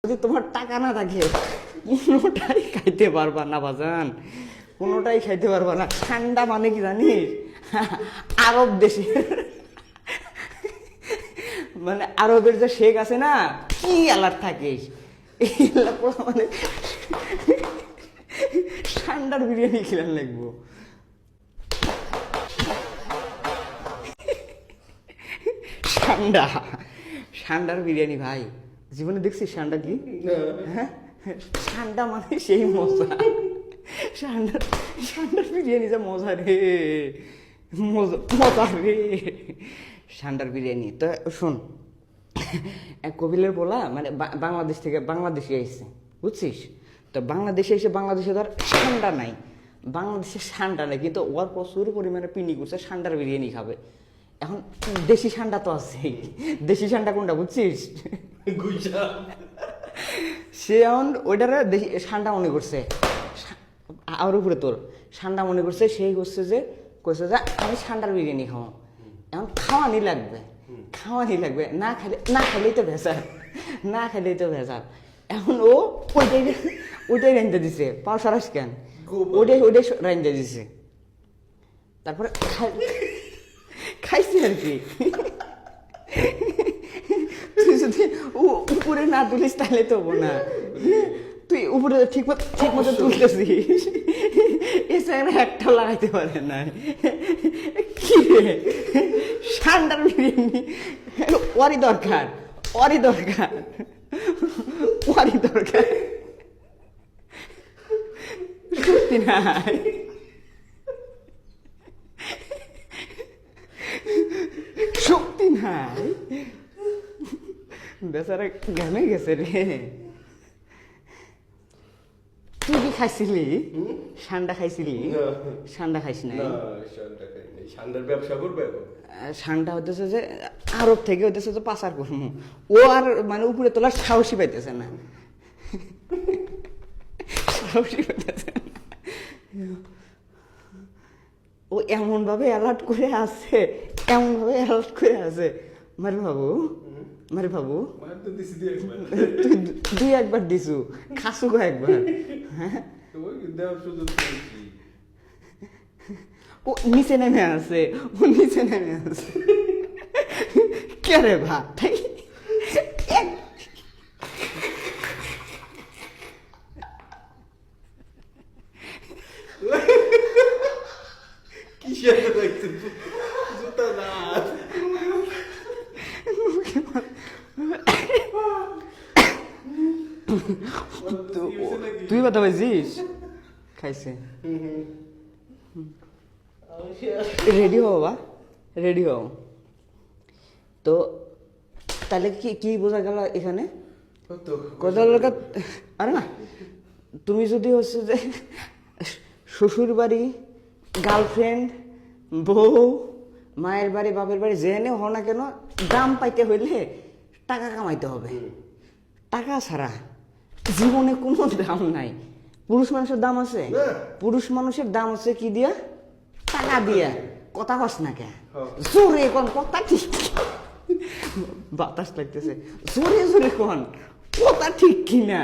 যদি তোমার টাকা না থাকে কোনোটাই খাইতে পারবা না বাজান, কোনোটাই খাইতে পারবা না। ঠান্ডা মানে কি জানিস, আরব দেশে মানে আরবের যে শেখ আছে না, কি আলার থাকিস মানে ঠান্ডার বিরিয়ানি খেলার লাগবো। ঠান্ডা ঠান্ডার বিরিয়ানি ভাই, জীবনে দেখছিস ঠান্ডা কি? হ্যাঁ, ঠান্ডা মানে সেই মজা। ঠান্ডার ঠান্ডার বিরিয়ানি যা মজা রে, মজা রে ঠান্ডার বিরিয়ানি। তো শোন, এক কপিলের বলা মানে বাংলাদেশ থেকে বাংলাদেশে এসেছে, বুঝছিস? তো বাংলাদেশে এসে বাংলাদেশে ধর ঠান্ডা নাই, বাংলাদেশে ঠান্ডা নাই, কিন্তু ওর প্রচুর পরিমাণে পিনি করছে ঠান্ডার বিরিয়ানি খাবে। এখন দেশি ঠান্ডা তো আছে, দেশি ঠান্ডা কোনটা বুঝছিস? সে এখন ওইটারে দেশি ঠান্ডা মনে করছে, আর উপরে তোর ঠান্ডা মনে করছে। সেই করছে যে কইছে যে আমি ঠান্ডার বিরিয়ানি খাওয়া, এখন খাওয়ানি লাগবে, খাওয়ানি লাগবে, না খাইলেই তো ভেজাল, না খাইলেই তো ভেজাল। এখন ও ওইটাই রাইন্দা দিছে, পাও সারাস কেন, ওইটাই রাইন্দা দিছে। তারপরে খাইছে আর কি। তুই যদি উপরে না তুলিস তাহলে তো হবো না, তুই উপরে ঠিক মতো তুলতেছিস, এসে একটাও লাগাইতে পারে না। কি রে, ঠান্ডার বিরিয়ানি ওরই দরকার, ওরই দরকার, ওরই দরকার। সত্যি নাই, শক্তি নাই, বেচারা ঘামে গেছে রে। তুই কি খাইছিলি? ঠান্ডা খাইছিলি? ঠান্ডা খাইস নাই? ঠান্ডার ব্যবসা করবে? ঠান্ডা হইতেছে যে আরব থেকে হইতেছে যে পাচার করবো, ও আর মানে উপরে তোলার সাহসী পাইতেছে না, সাহসী পাইতেছে না। ও এমন ভাবে অ্যালার্ট করে আছে, এমন ভাবে অ্যালার্ট করে আছে। মারে বাবু, মারে বাবু, তুই একবার দিছু, খাসু গো একবার। হ্যাঁ, ও নিচে নেমে আছে, ও নিচে নেমে আছে। কে রে ভাই, তুই কথা পাইছিস? খাইছে। রেডি হও বাবা, রেডি হও। তো তাহলে কি বোঝা গেল এখানে? কথা আরে না, তুমি যদি হচ্ছে যে শ্বশুর বাড়ি, গার্লফ্রেন্ড, বউ, মায়ের বাড়ি, বাপের বাড়ি যেখানে হও না কেন, দাম পাইতে হইলে টাকা কামাইতে হবে। টাকা ছাড়া জীবনে কোনো দাম নাই। পুরুষ মানুষের দাম আছে, পুরুষ মানুষের দাম আছে কি দিয়া? টাকা দিয়া। কথা কস না কে, জোরে কোন কথা, ঠিক বাতাস লাগতেছে, জোরে জোরে কোন কথা ঠিক কিনা।